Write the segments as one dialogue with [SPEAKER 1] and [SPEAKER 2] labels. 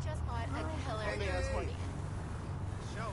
[SPEAKER 1] just bought a killer new 40.
[SPEAKER 2] Show.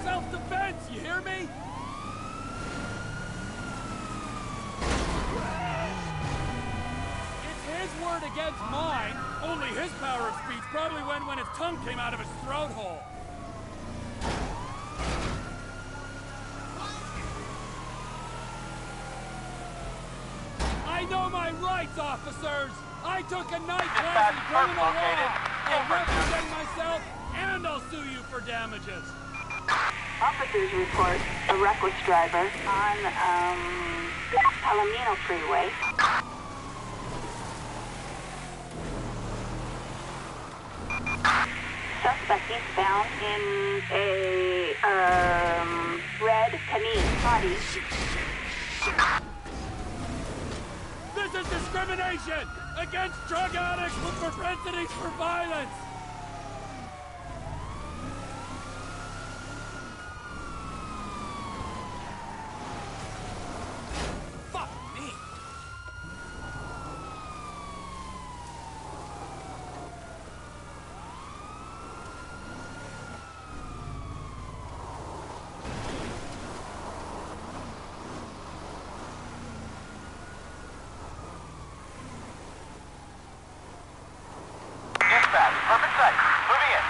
[SPEAKER 3] Self-defense, you hear me? It's his word against mine. Only his power of speech probably went when his tongue came out of his throat hole. I know my rights, officers! I took a night class in criminal law! I'll represent myself, and I'll sue you for damages!
[SPEAKER 4] Officers report a reckless driver on, Palomino Freeway. Suspect eastbound in a, red Canine body.
[SPEAKER 3] This is discrimination against drug addicts with propensities for violence! Fuck me!
[SPEAKER 2] Perfect sight. Moving in.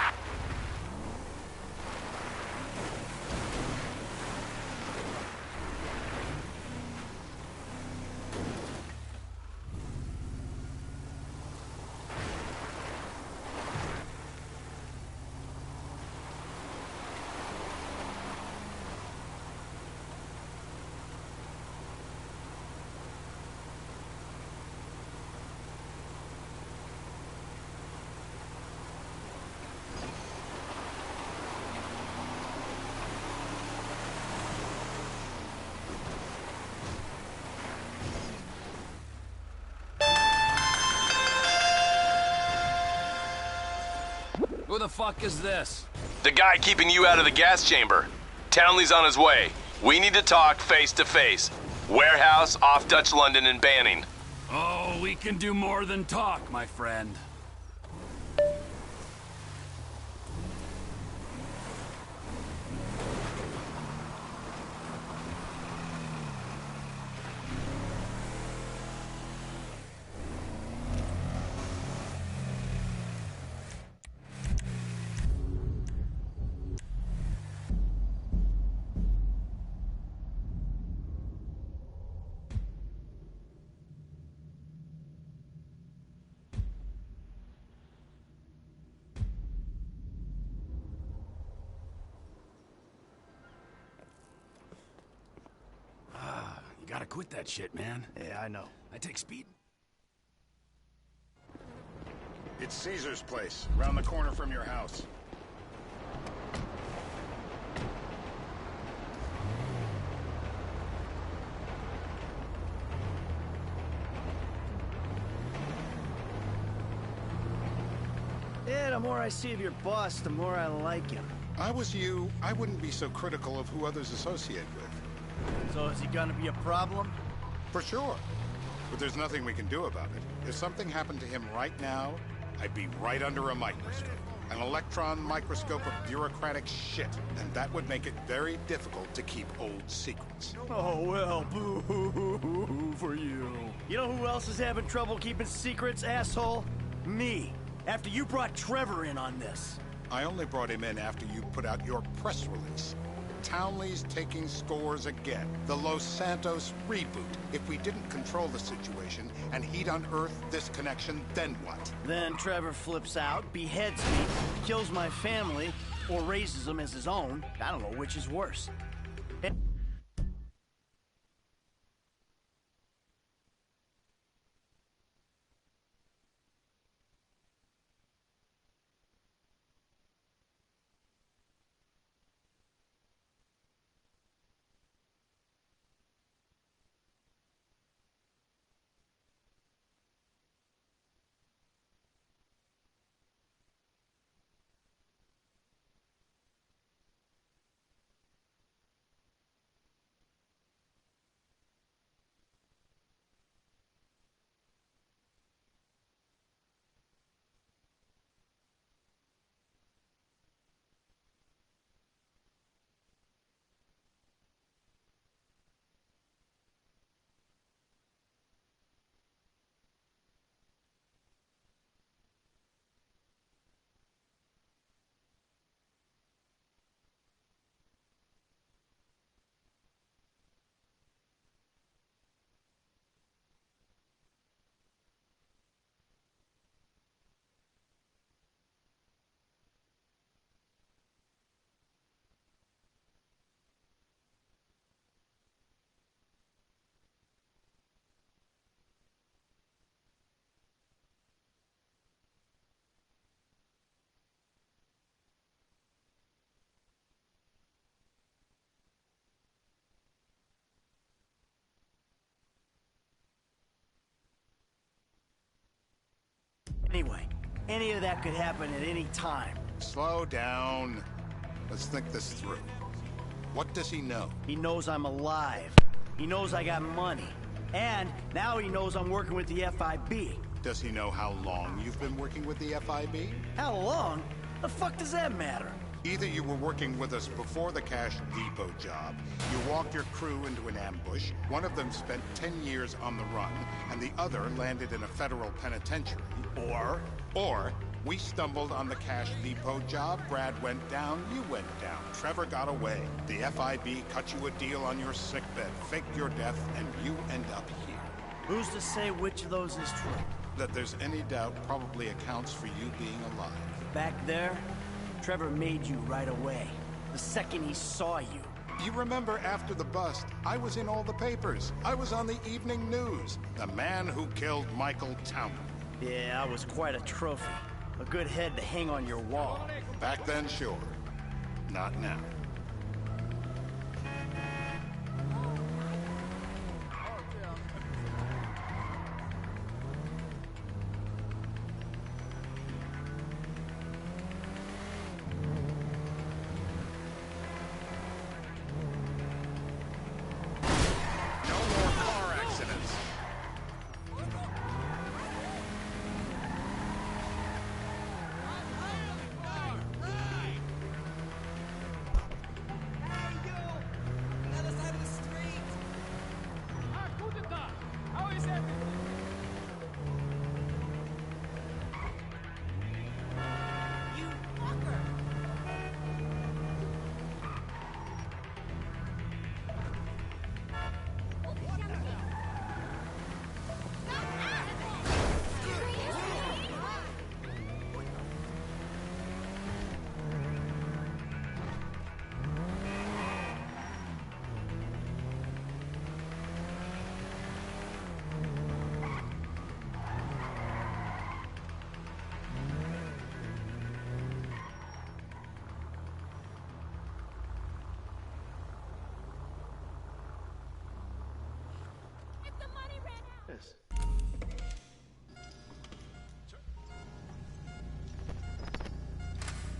[SPEAKER 3] Who the fuck is this?
[SPEAKER 5] The guy keeping you out of the gas chamber. Townley's on his way. We need to talk face to face. Warehouse off Dutch London and Banning.
[SPEAKER 3] Oh, we can do more than talk, my friend. You gotta quit that shit, man.
[SPEAKER 6] Yeah, I know.
[SPEAKER 3] I take speed.
[SPEAKER 7] It's Caesar's place, around the corner from your house.
[SPEAKER 6] Yeah, the more I see of your boss, the more I like him.
[SPEAKER 7] I was you, I wouldn't be so critical of who others associate with.
[SPEAKER 6] So is he gonna be a problem?
[SPEAKER 7] For sure. But there's nothing we can do about it. If something happened to him right now, I'd be right under a microscope. An electron microscope of bureaucratic shit. And that would make it very difficult to keep old secrets.
[SPEAKER 6] Oh, well, boo for you. You know who else is having trouble keeping secrets, asshole? Me. After you brought Trevor in on this.
[SPEAKER 7] I only brought him in after you put out your press release. Townley's taking scores again. The Los Santos reboot. If we didn't control the situation and he'd unearthed this connection, then what?
[SPEAKER 6] Then Trevor flips out, beheads me, kills my family, or raises them as his own. I don't know which is worse. Anyway, any of that could happen at any time.
[SPEAKER 7] Slow down. Let's think this through. What does he know?
[SPEAKER 6] He knows I'm alive. He knows I got money. And now he knows I'm working with the FIB.
[SPEAKER 7] Does he know how long you've been working with the FIB?
[SPEAKER 6] How long? The fuck does that matter?
[SPEAKER 7] Either you were working with us before the Cash Depot job, you walked your crew into an ambush, one of them spent 10 years on the run, and the other landed in a federal penitentiary. Or we stumbled on the Cash Depot job, Brad went down, you went down, Trevor got away. The FIB cut you a deal on your sickbed, faked your death, and you end up here.
[SPEAKER 6] Who's to say which of those is true?
[SPEAKER 7] That there's any doubt probably accounts for you being alive.
[SPEAKER 6] Back there, Trevor made you right away. The second he saw you.
[SPEAKER 7] You remember after the bust, I was in all the papers. I was on the evening news. The man who killed Michael Townley.
[SPEAKER 6] Yeah, I was quite a trophy. A good head to hang on your wall.
[SPEAKER 7] Back then, sure. Not now.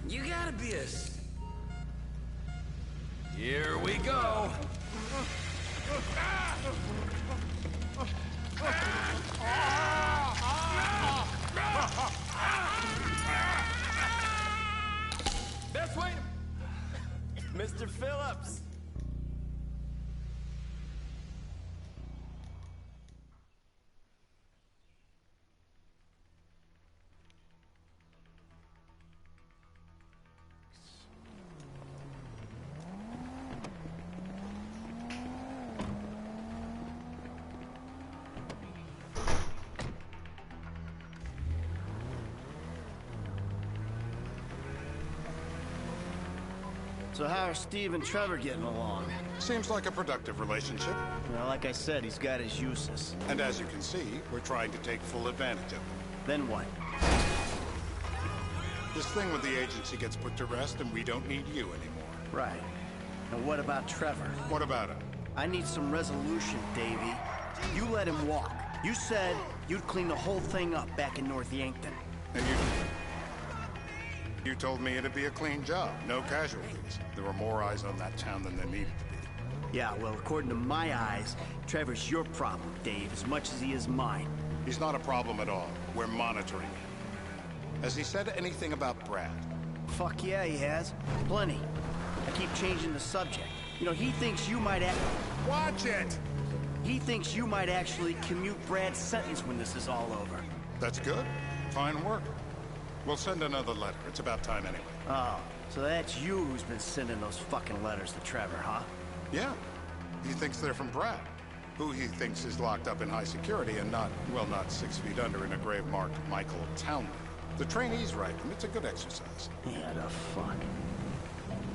[SPEAKER 8] You gotta be a... Here we go.
[SPEAKER 6] Mr. Phillips! So how are Steve and Trevor getting along?
[SPEAKER 7] Seems like a productive relationship.
[SPEAKER 6] Well, like I said, he's got his uses.
[SPEAKER 7] And as you can see, we're trying to take full advantage of him.
[SPEAKER 6] Then what?
[SPEAKER 7] This thing with the agency gets put to rest and we don't need you anymore.
[SPEAKER 6] Right. And what about Trevor?
[SPEAKER 7] What about him?
[SPEAKER 6] I need some resolution, Davey. You let him walk. You said you'd clean the whole thing up back in North Yankton.
[SPEAKER 7] And you told me it'd be a clean job, no casualties. There were more eyes on that town than there needed to be.
[SPEAKER 6] Yeah, well, according to my eyes, Trevor's your problem, Dave, as much as he is mine.
[SPEAKER 7] He's not a problem at all. We're monitoring him. Has he said anything about Brad?
[SPEAKER 6] Fuck yeah, he has. Plenty. I keep changing the subject. You know, he thinks you might
[SPEAKER 7] Watch it!
[SPEAKER 6] He thinks you might actually commute Brad's sentence when this is all over.
[SPEAKER 7] That's good. Fine work. We'll send another letter. It's about time anyway.
[SPEAKER 6] Oh, so that's you who's been sending those fucking letters to Trevor, huh?
[SPEAKER 7] Yeah. He thinks they're from Brad, who he thinks is locked up in high security and not 6 feet under in a grave marked Michael Townley. The trainees write them. It's a good exercise.
[SPEAKER 6] Yeah, the fuck.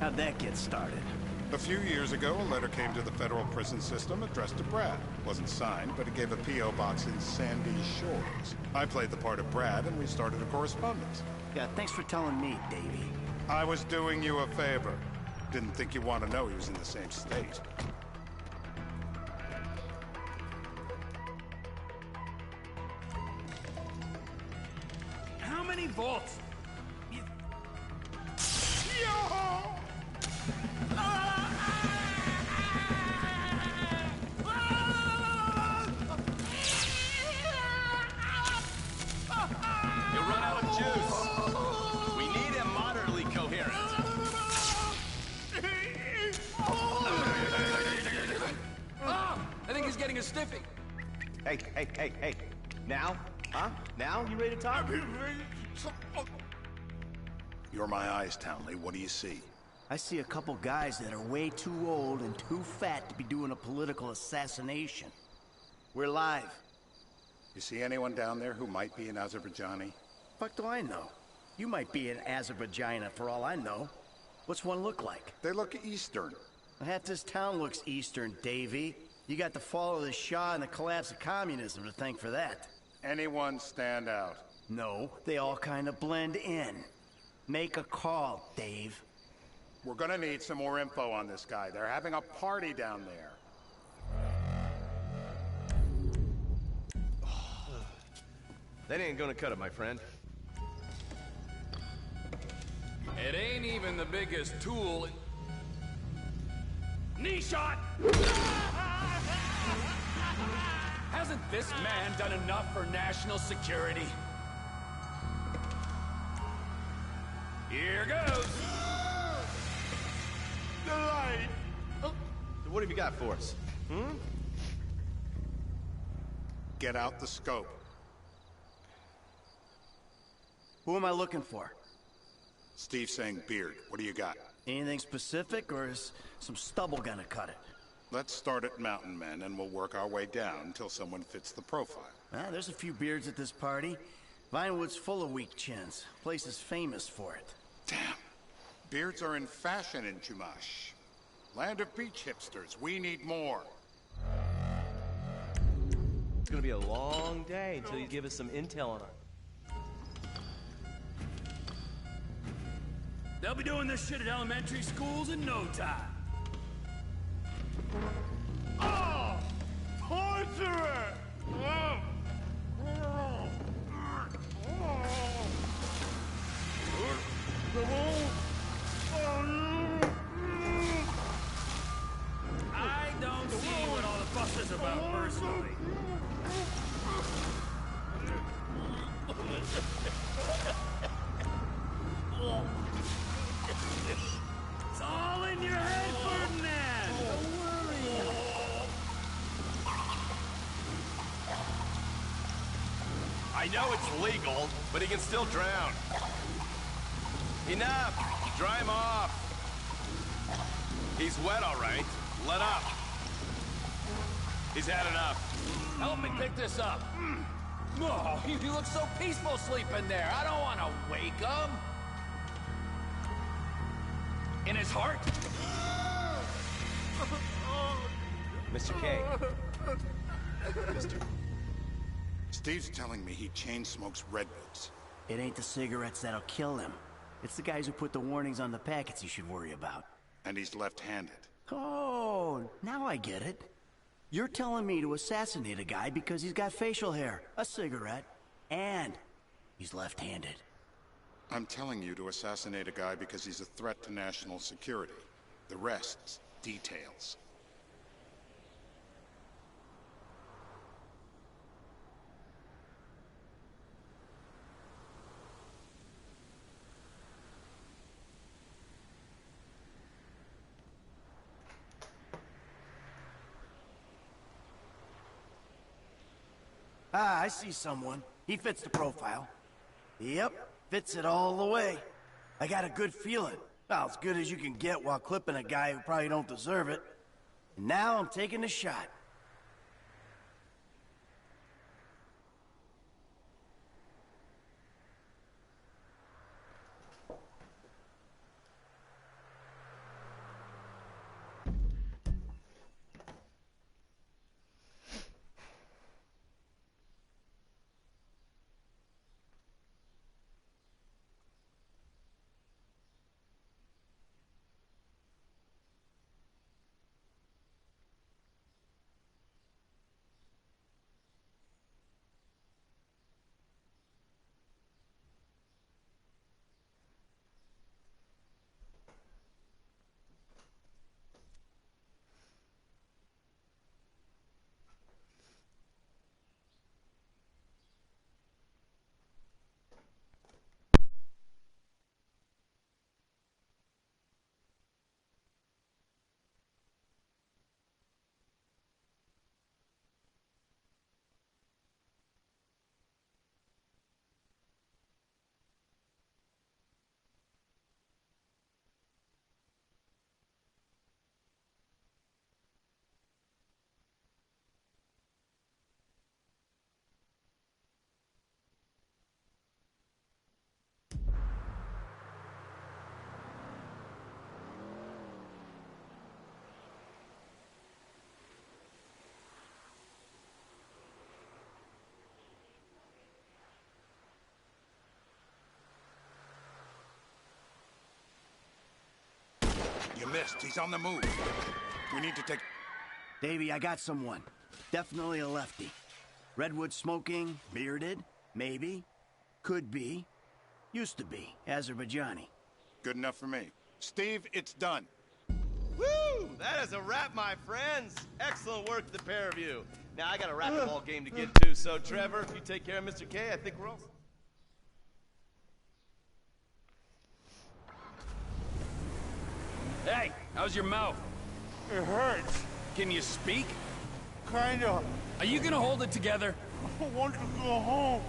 [SPEAKER 6] How'd that get started?
[SPEAKER 7] A few years ago, a letter came to the federal prison system addressed to Brad. Wasn't signed, but it gave a P.O. box in Sandy Shores. I played the part of Brad, and we started a correspondence.
[SPEAKER 6] Yeah, thanks for telling me, Davey.
[SPEAKER 7] I was doing you a favor. Didn't think you'd want to know he was in the same state.
[SPEAKER 3] How many volts? Stiffy.
[SPEAKER 9] Hey. Now? Huh? Now you ready to talk?
[SPEAKER 7] You're my eyes, Townley. What do you see?
[SPEAKER 6] I see a couple guys that are way too old and too fat to be doing a political assassination. We're live.
[SPEAKER 7] You see anyone down there who might be an Azerbaijani?
[SPEAKER 6] Fuck do I know? You might be an Azerbaijani for all I know. What's one look like?
[SPEAKER 7] They look Eastern.
[SPEAKER 6] Half this town looks Eastern, Davey. You got the fall of the Shah and the collapse of communism to thank for that.
[SPEAKER 7] Anyone stand out?
[SPEAKER 6] No, they all kind of blend in. Make a call, Dave.
[SPEAKER 7] We're gonna need some more info on this guy. They're having a party down there.
[SPEAKER 9] That ain't gonna cut it, my friend.
[SPEAKER 3] It ain't even the biggest tool. Knee shot! Hasn't this man done enough for national security? Here goes!
[SPEAKER 9] The light! So what have you got for us?
[SPEAKER 7] Get out the scope.
[SPEAKER 6] Who am I looking for?
[SPEAKER 7] Steve saying beard. What do you got?
[SPEAKER 6] Anything specific, or is some stubble gonna cut it?
[SPEAKER 7] Let's start at Mountain Men, and we'll work our way down until someone fits the profile.
[SPEAKER 6] There's a few beards at this party. Vinewood's full of weak chins. Place is famous for it.
[SPEAKER 7] Damn. Beards are in fashion in Chumash. Land of beach hipsters. We need more.
[SPEAKER 9] It's gonna be a long day until you give us some intel on it.
[SPEAKER 3] They'll be doing this shit at elementary schools in no time. Oh! Torture! I don't see what all the fuss is about personally. It's all in your head, Ferdinand! Don't worry.
[SPEAKER 5] I know it's legal, but he can still drown. Enough! Dry him off! He's wet, all right. Let up. He's had enough.
[SPEAKER 3] Help me pick this up. No, he looks so peaceful sleeping there. I don't want to wake him. In his heart?
[SPEAKER 9] Mr. K.
[SPEAKER 7] Steve's telling me he chain smokes redwoods.
[SPEAKER 6] It ain't the cigarettes that'll kill him. It's the guys who put the warnings on the packets you should worry about.
[SPEAKER 7] And he's left-handed.
[SPEAKER 6] Oh, now I get it. You're telling me to assassinate a guy because he's got facial hair, a cigarette, and he's left-handed.
[SPEAKER 7] I'm telling you to assassinate a guy because he's a threat to national security. The rest's details.
[SPEAKER 6] Ah, I see someone. He fits the profile. Yep, fits it all the way. I got a good feeling. Well, as good as you can get while clipping a guy who probably don't deserve it. And now I'm taking the shot.
[SPEAKER 7] You missed. He's on the move. We need to take...
[SPEAKER 6] Davey, I got someone. Definitely a lefty. Redwood smoking, bearded, maybe. Could be. Used to be. Azerbaijani.
[SPEAKER 7] Good enough for me. Steve, it's done.
[SPEAKER 9] Woo! That is a wrap, my friends. Excellent work, the pair of you. Now, I got a racquetball game to get to, so Trevor, if you take care of Mr. K, I think we're all...
[SPEAKER 3] Hey, how's your mouth?
[SPEAKER 10] It hurts.
[SPEAKER 3] Can you speak?
[SPEAKER 10] Kinda.
[SPEAKER 3] Are you gonna hold it together?
[SPEAKER 10] I want to go home.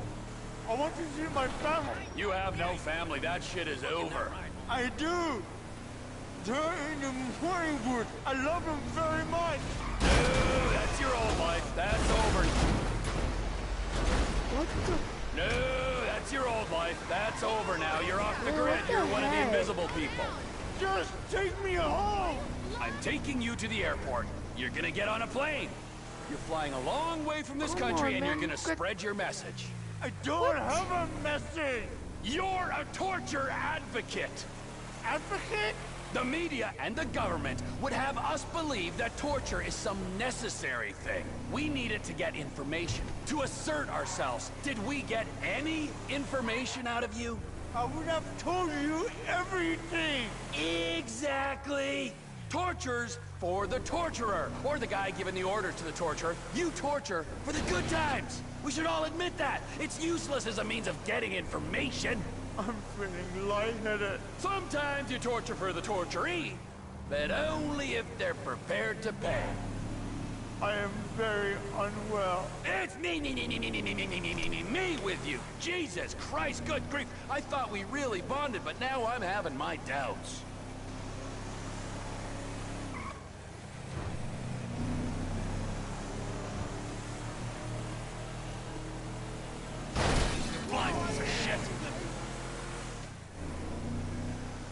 [SPEAKER 10] I want to see my family.
[SPEAKER 3] You have no family. That shit is over.
[SPEAKER 10] I do. They're in the morning wood. I love them very much.
[SPEAKER 3] No, that's your old life. That's over.
[SPEAKER 11] What the?
[SPEAKER 3] No, that's your old life. That's over now. You're off the grid.
[SPEAKER 11] What the
[SPEAKER 3] You're one of the
[SPEAKER 11] heck?
[SPEAKER 3] invisible people.
[SPEAKER 10] Just take me home.
[SPEAKER 3] I'm taking you to the airport. You're gonna get on a plane. You're flying a long way from this
[SPEAKER 11] Come
[SPEAKER 3] country,
[SPEAKER 11] on,
[SPEAKER 3] and you're
[SPEAKER 11] man.
[SPEAKER 3] gonna spread your message.
[SPEAKER 10] I don't have a message.
[SPEAKER 3] You're a torture advocate.
[SPEAKER 10] Advocate?
[SPEAKER 3] The media and the government would have us believe that torture is some necessary thing. We need it to get information, to assert ourselves. Did we get any information out of you?
[SPEAKER 10] I would have told you everything.
[SPEAKER 3] Exactly. Torture's for the torturer, or the guy giving the order to the torturer. You torture for the good times. We should all admit that. It's useless as a means of getting information.
[SPEAKER 10] I'm feeling lightheaded.
[SPEAKER 3] Sometimes you torture for the torturee, but only if they're prepared to pay.
[SPEAKER 10] I am very unwell.
[SPEAKER 3] It's me with you. Jesus Christ, good grief. I thought we really bonded, but now I'm having my doubts. Blind piece of shit.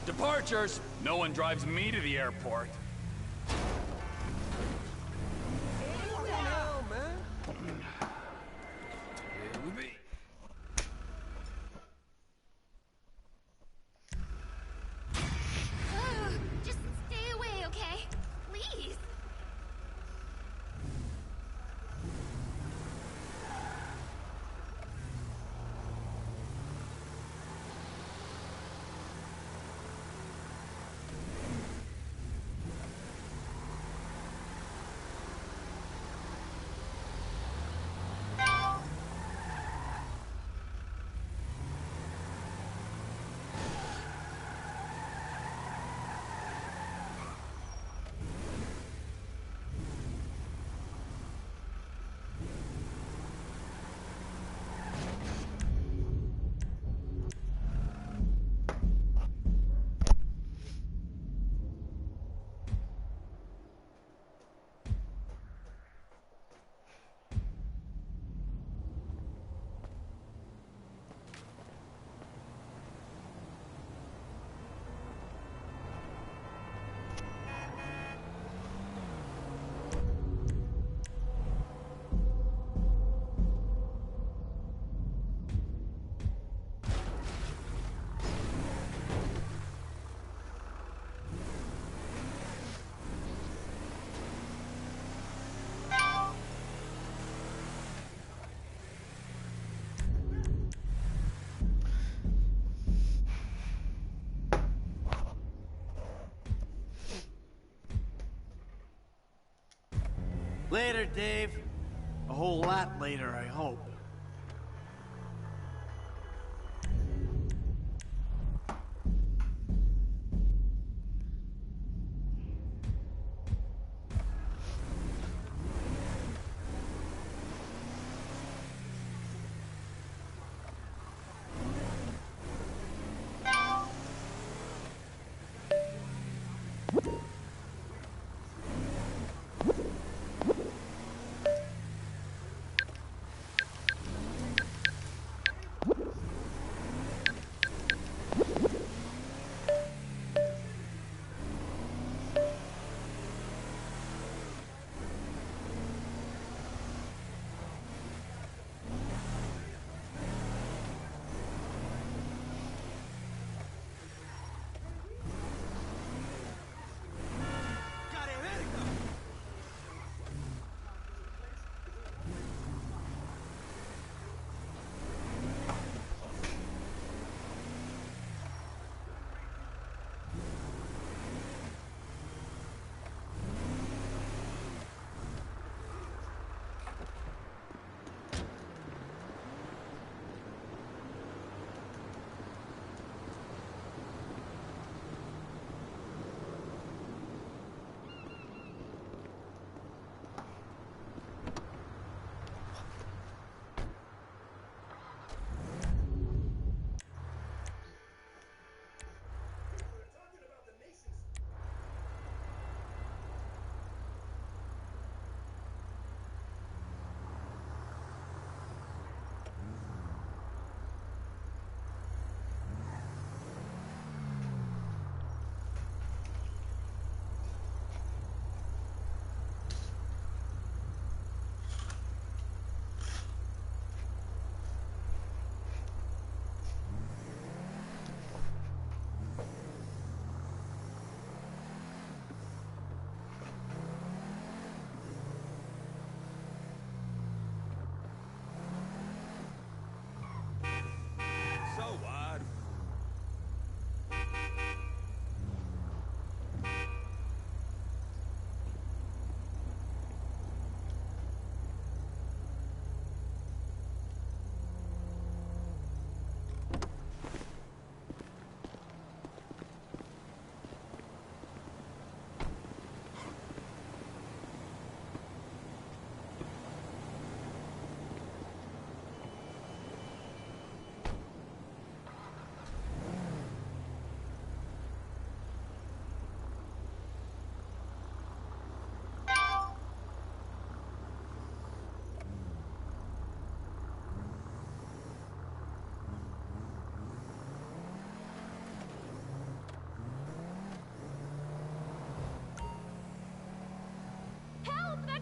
[SPEAKER 3] Departures. No one drives me to the airport.
[SPEAKER 1] Just stay away, okay? Please.
[SPEAKER 6] Later, Dave. A whole lot later, I hope.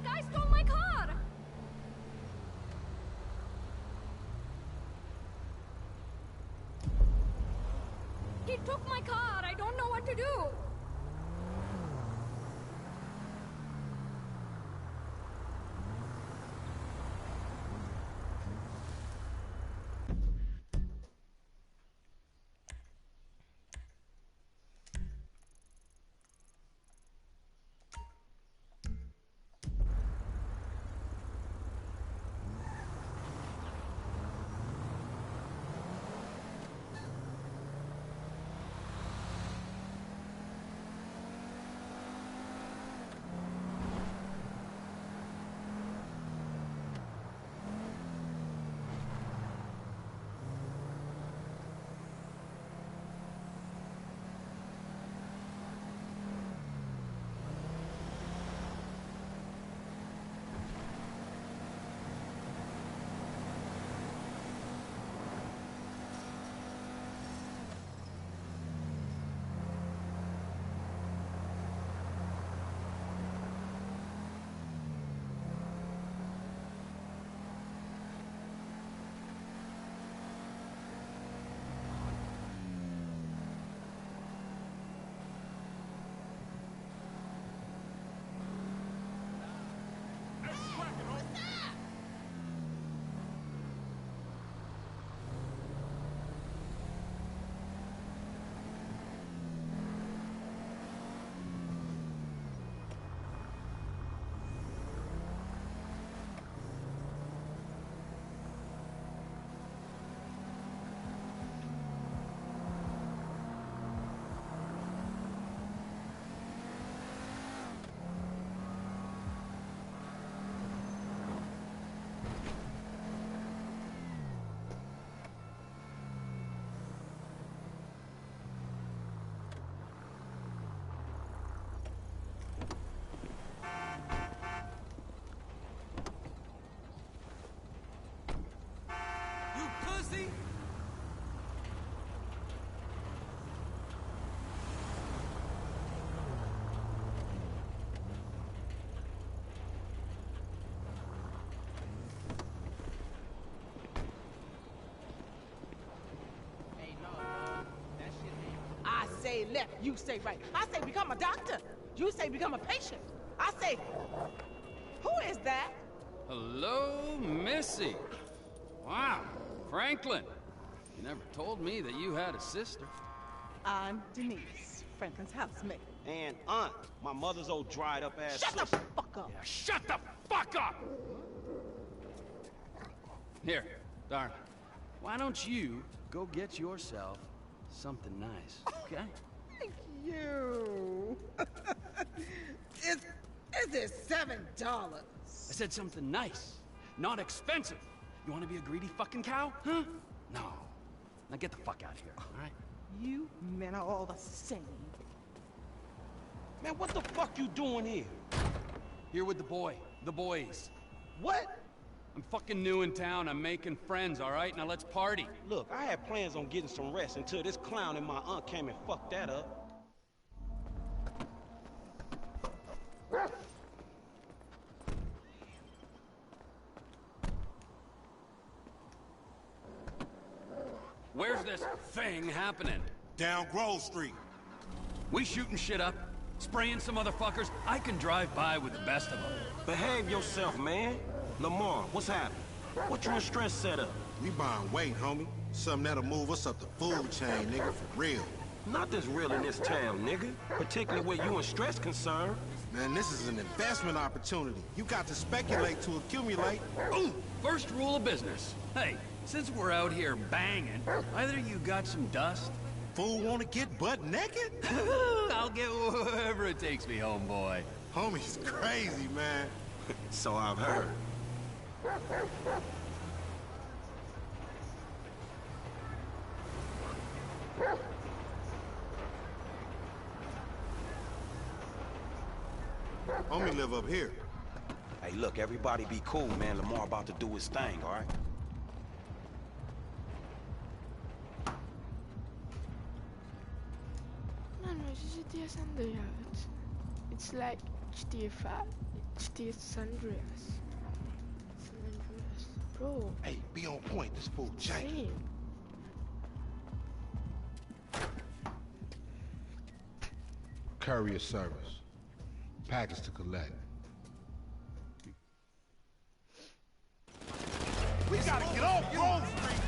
[SPEAKER 1] guy stole my car! He took my car. I don't know what to do.
[SPEAKER 11] say left, you say right. I say become a doctor. You say become a patient. I say, who is that?
[SPEAKER 3] Hello, Missy. Wow, Franklin. You never told me that you had a sister.
[SPEAKER 11] I'm Denise, Franklin's housemate.
[SPEAKER 12] And Aunt, my mother's old dried up ass.
[SPEAKER 11] Shut the fuck up.
[SPEAKER 3] Yeah, shut the fuck up! Here, darling. Why don't you go get yourself something nice, okay?
[SPEAKER 11] Thank you. Is it $7?
[SPEAKER 3] I said something nice, not expensive. You want to be a greedy fucking cow, huh? No. Now get the fuck out of here, all right?
[SPEAKER 11] You men are all the same.
[SPEAKER 12] Man, what the fuck you doing here?
[SPEAKER 3] Here with the boys.
[SPEAKER 12] What?
[SPEAKER 3] I'm fucking new in town. I'm making friends, all right? Now let's party.
[SPEAKER 12] Look, I had plans on getting some rest until this clown and my aunt came and fucked that up.
[SPEAKER 3] Where's this thing happening?
[SPEAKER 10] Down Grove Street.
[SPEAKER 3] We shooting shit up? Spraying some motherfuckers? I can drive by with the best of them.
[SPEAKER 12] Behave yourself, man. Lamar, what's happening? What you and Stress set up?
[SPEAKER 10] We buying weight, homie. Something that'll move us up the food chain, nigga, for real.
[SPEAKER 12] Nothing's real in this town, nigga. Particularly where you and Stress concerned.
[SPEAKER 10] Man, this is an investment opportunity. You got to speculate to accumulate.
[SPEAKER 3] Ooh, first rule of business. Hey, since we're out here banging, either you got some dust?
[SPEAKER 10] Fool wanna get butt naked?
[SPEAKER 3] I'll get wherever it takes me, homeboy.
[SPEAKER 10] Homie's crazy, man.
[SPEAKER 12] So I've heard.
[SPEAKER 10] Homie live up here.
[SPEAKER 12] Hey, look, everybody be cool, man. Lamar about to do his thing, all right?
[SPEAKER 13] Non, mais GTA 5 out. It's like GTA5. It's the San Andreas. Bro.
[SPEAKER 10] Hey, be on point. This fool janky. Courier service. Package to collect.
[SPEAKER 2] We gotta get off Grove Street.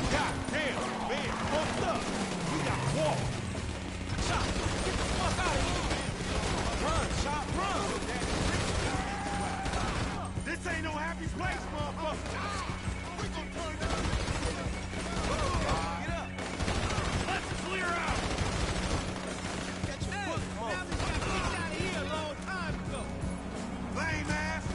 [SPEAKER 2] God damn, man, fucked up. We gotta walk. Chop, get the fuck out of here. Run, Chop, run. This ain't no happy place, motherfucker. We gonna turn down. Get up. Let's clear out. Get your foot, man. We got kicked out of here a long time ago. Lame ass.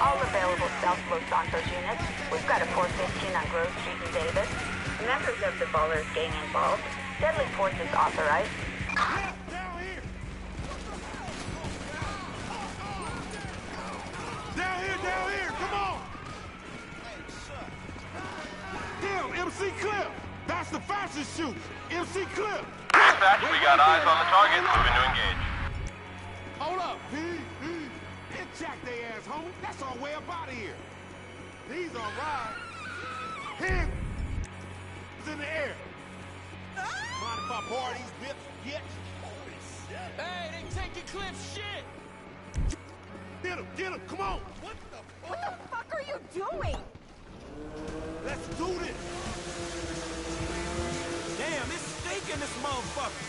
[SPEAKER 4] All available South Los Santos units. We've got a 415 on Grove Street in Davis. Members of the Ballers gang involved. Deadly force is authorized.
[SPEAKER 2] Down here, come on! Damn, MC Clip! That's the fastest shoot! MC Clip!
[SPEAKER 5] Dispatch, we got eyes on the target, moving to engage.
[SPEAKER 2] Hold up! Hit jack they ass, homie! That's our way up out of here! These are right. Hands in the air! Mind if I borrow these bits? Get? Holy shit!
[SPEAKER 8] Hey, they taking Clip's shit!
[SPEAKER 2] Get him, come on!
[SPEAKER 1] What the fuck are you doing?
[SPEAKER 2] Let's do this!
[SPEAKER 12] Damn, it's stinking this motherfucker.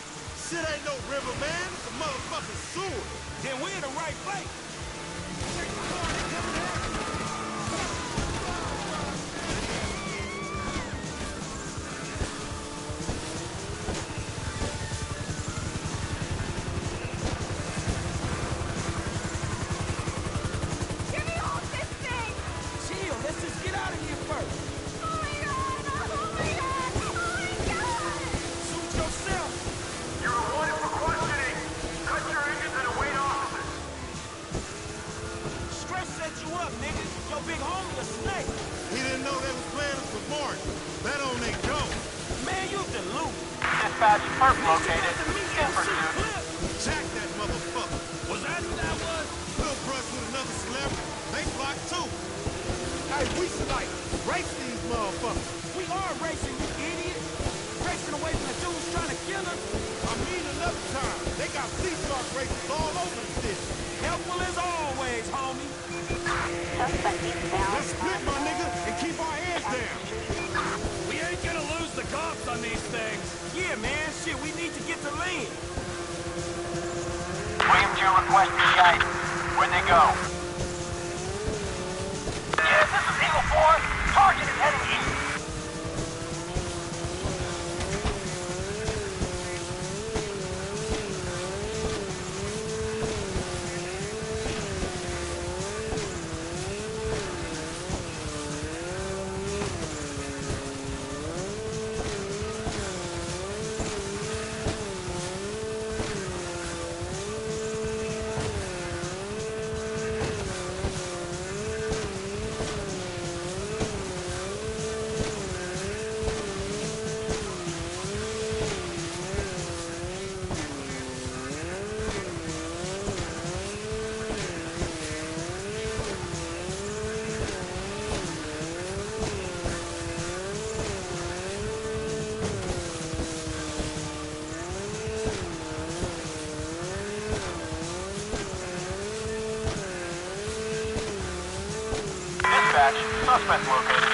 [SPEAKER 2] Shit ain't no river, man. It's a motherfucking sewer.
[SPEAKER 12] Then we're in the right place.
[SPEAKER 1] Give me off this thing!
[SPEAKER 12] Chill, let's just get out of here first.
[SPEAKER 1] Oh my god! Oh my god! Oh my god!
[SPEAKER 12] Shoot yourself.
[SPEAKER 2] You're wanted for questioning. Cut your engines and await officers.
[SPEAKER 12] Stretch set you up, nigga. Your big homie a snake.
[SPEAKER 2] He didn't know they was playing us for Martin. Bet on they go.
[SPEAKER 12] Man, you dilute.
[SPEAKER 5] Dispatch, perp located. In pursuit.
[SPEAKER 2] Jack that motherfucker.
[SPEAKER 3] Was that who that was?
[SPEAKER 2] Little brush with another celebrity. They block too. Hey, we should like race these motherfuckers.
[SPEAKER 12] We are racing, you idiot. Racing away from the dudes trying to kill us.
[SPEAKER 2] I mean another time. They got sea shark races all over the city.
[SPEAKER 12] Helpful as always, homie.
[SPEAKER 4] Suspect is down.
[SPEAKER 2] Let's split, my nigga, and keep our heads down.
[SPEAKER 3] We ain't gonna lose the cops on these things.
[SPEAKER 12] Yeah, man. Shit, we need to get to land.
[SPEAKER 5] William 2 request guidance. Where'd they go?
[SPEAKER 13] go. Yeah, this is Eagle 4. Target is heading east. Dispatch, suspect located.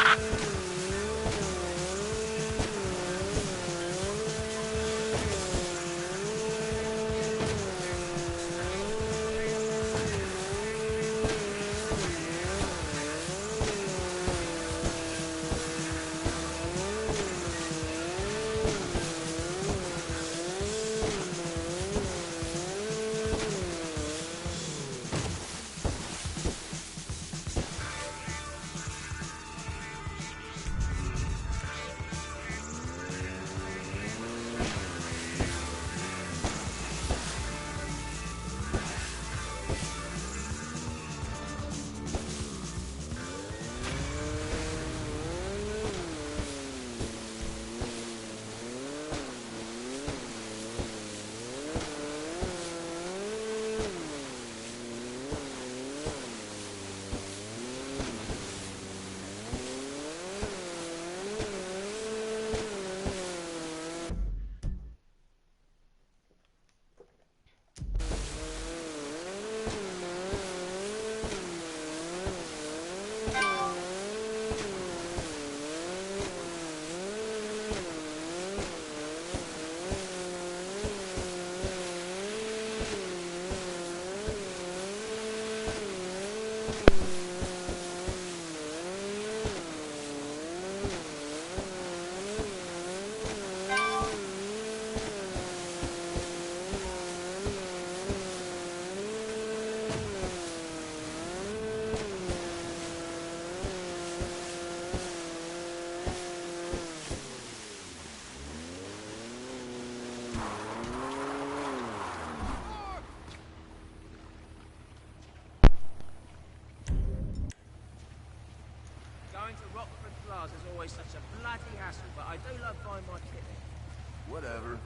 [SPEAKER 14] Going to Rockford Plaza is always such a bloody hassle, but I do love buying my kit there.
[SPEAKER 15] Whatever.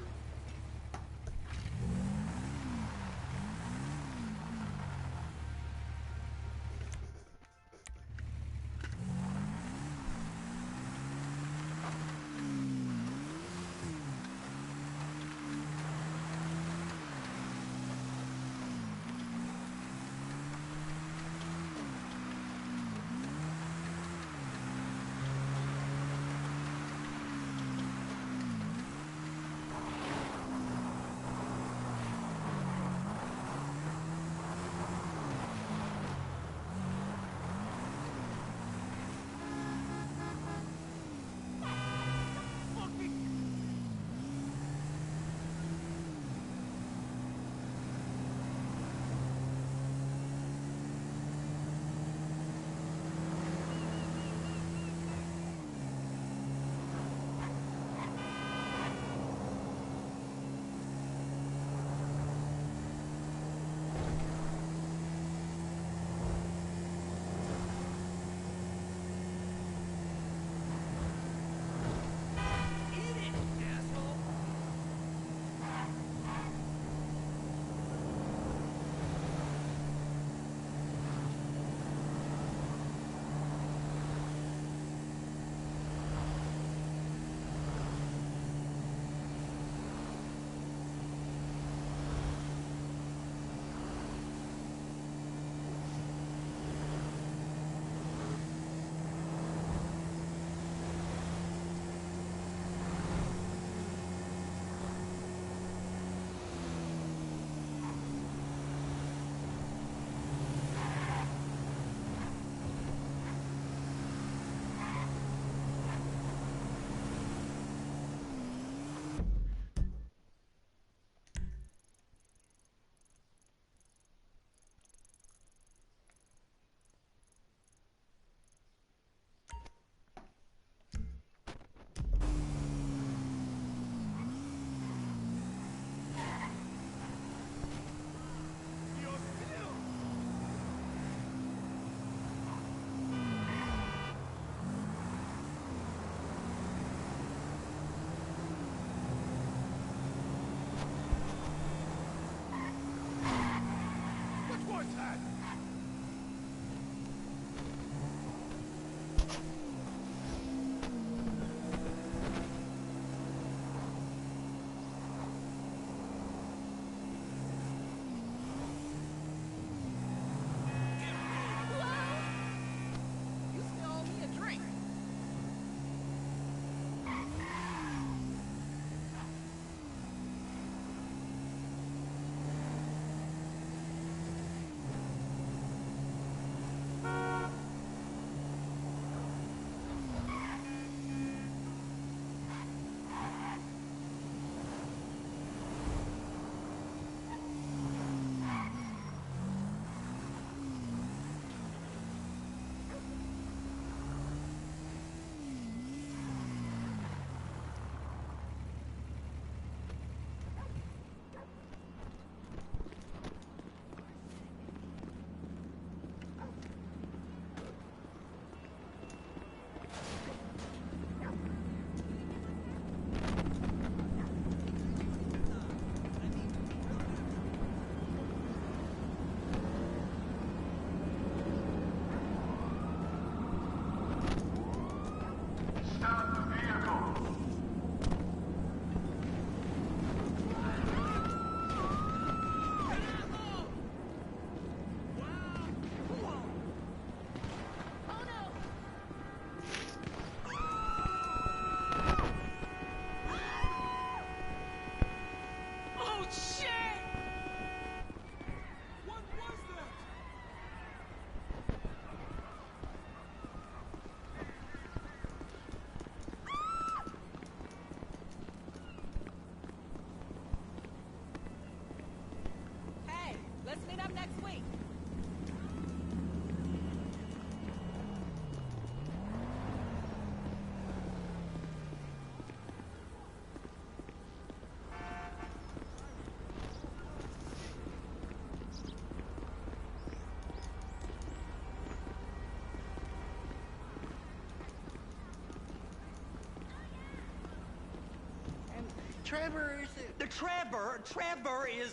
[SPEAKER 15] Trevor is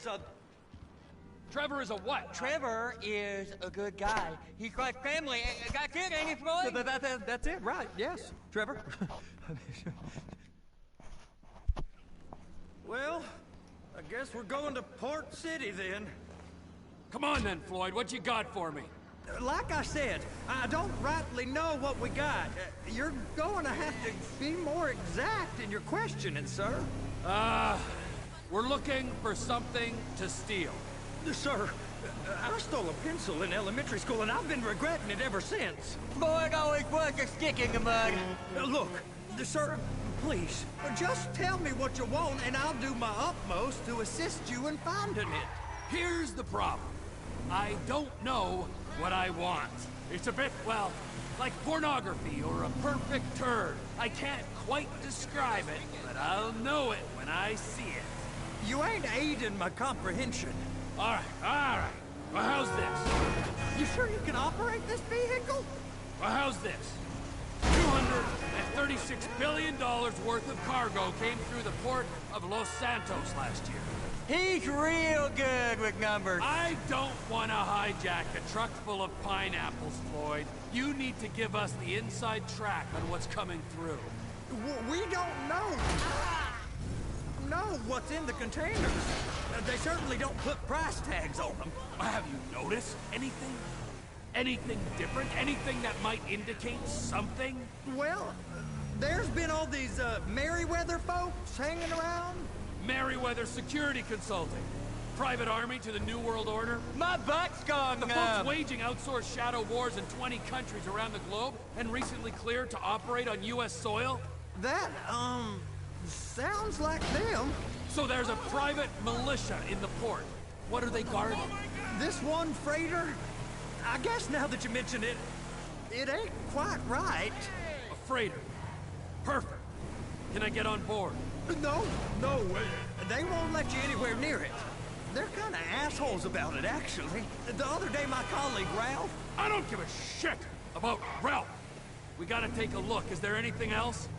[SPEAKER 15] a...
[SPEAKER 3] Trevor is a what?
[SPEAKER 15] Trevor is a good guy. He's got family. Got kid, ain't he, Floyd?
[SPEAKER 16] That's it, right? Yes, Trevor. Well, I guess we're going to Port City then.
[SPEAKER 3] Come on then, Floyd. What you got for me?
[SPEAKER 16] Like I said, I don't rightly know what we got. You're going to have to be more exact in your questioning, sir.
[SPEAKER 3] We're looking for something to steal.
[SPEAKER 16] Sir, I stole a pencil in elementary school, and I've been regretting it ever since.
[SPEAKER 15] Floyd always was a stick in the mud.
[SPEAKER 16] Look, sir, please, just tell me what you want, and I'll do my utmost to assist you in finding it.
[SPEAKER 3] Here's the problem. I don't know what I want. It's a bit, well, like pornography or a perfect turd. I can't quite describe it, but I'll know it when I see it.
[SPEAKER 16] You ain't aiding my comprehension.
[SPEAKER 3] All right. Well, how's this?
[SPEAKER 16] You sure you can operate this vehicle?
[SPEAKER 3] Well, how's this? $236 billion worth of cargo came through the port of Los Santos last year.
[SPEAKER 15] He's real good with numbers.
[SPEAKER 3] I don't want to hijack a truck full of pineapples, Floyd. You need to give us the inside track on what's coming through.
[SPEAKER 16] We don't know what's in the containers. They certainly don't put price tags on them.
[SPEAKER 3] Have you noticed anything? Anything different? Anything that might indicate something?
[SPEAKER 16] Well, there's been all these Merryweather folks hanging around.
[SPEAKER 3] Merryweather Security Consulting. Private army to the New World Order.
[SPEAKER 15] My butt's gone
[SPEAKER 3] The folks waging outsourced shadow wars in 20 countries around the globe and recently cleared to operate on U.S. soil?
[SPEAKER 16] That, sounds like them.
[SPEAKER 3] So there's a private militia in the port. What are they guarding?
[SPEAKER 16] This one freighter? I guess now that you mention it, it ain't quite right.
[SPEAKER 3] A freighter. Perfect. Can I get on board?
[SPEAKER 16] No, they won't let you anywhere near it. They're kind of assholes about it, actually. The other day, my colleague, Ralph...
[SPEAKER 3] I don't give a shit about Ralph. We gotta take a look. Is there anything else?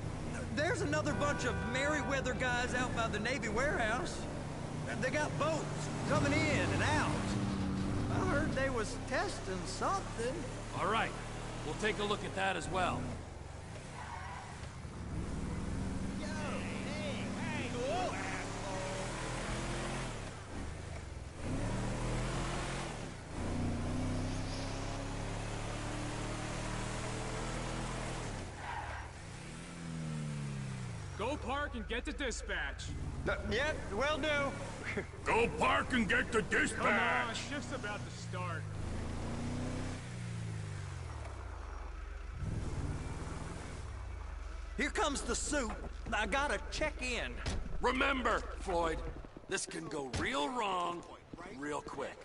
[SPEAKER 16] There's another bunch of Merryweather guys out by the Navy warehouse. They got boats coming in and out. I heard they was testing something.
[SPEAKER 3] All right. We'll take a look at that as well.
[SPEAKER 17] Go park and get to dispatch.
[SPEAKER 16] Yep, will do.
[SPEAKER 17] Go park and get to dispatch. Come on, shift's about to start.
[SPEAKER 16] Here comes the soup. I gotta check in.
[SPEAKER 3] Remember, Floyd, this can go real wrong real quick.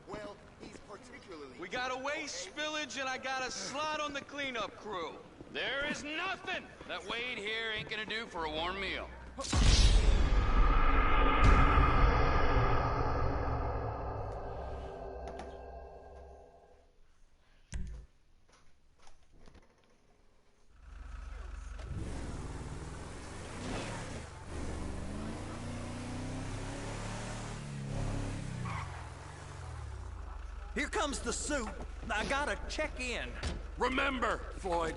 [SPEAKER 2] Well, he's particularly...
[SPEAKER 9] We got a waste spillage and I got a slot on the cleanup crew.
[SPEAKER 18] There is nothing that Wade here ain't gonna do for a warm meal.
[SPEAKER 16] Here comes the soup. I gotta check in.
[SPEAKER 3] Remember, Floyd,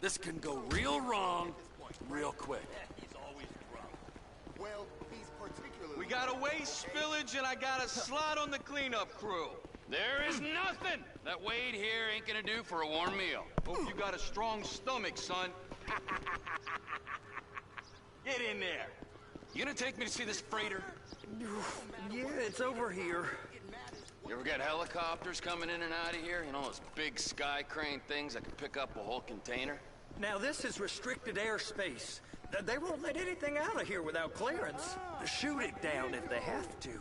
[SPEAKER 3] this can go real wrong real quick.
[SPEAKER 2] Well, he's particularly...
[SPEAKER 9] We got a waste spillage and I got a slot on the cleanup crew.
[SPEAKER 18] There is nothing that Wade here ain't gonna do for a warm meal.
[SPEAKER 9] Hope you got a strong stomach, son. Get in there.
[SPEAKER 18] You gonna take me to see this freighter?
[SPEAKER 16] Yeah, it's over here.
[SPEAKER 18] You ever got helicopters coming in and out of here? You know, those big sky crane things that can pick up a whole container?
[SPEAKER 16] Now, this is restricted airspace. They won't let anything out of here without clearance. Shoot it down if they have to.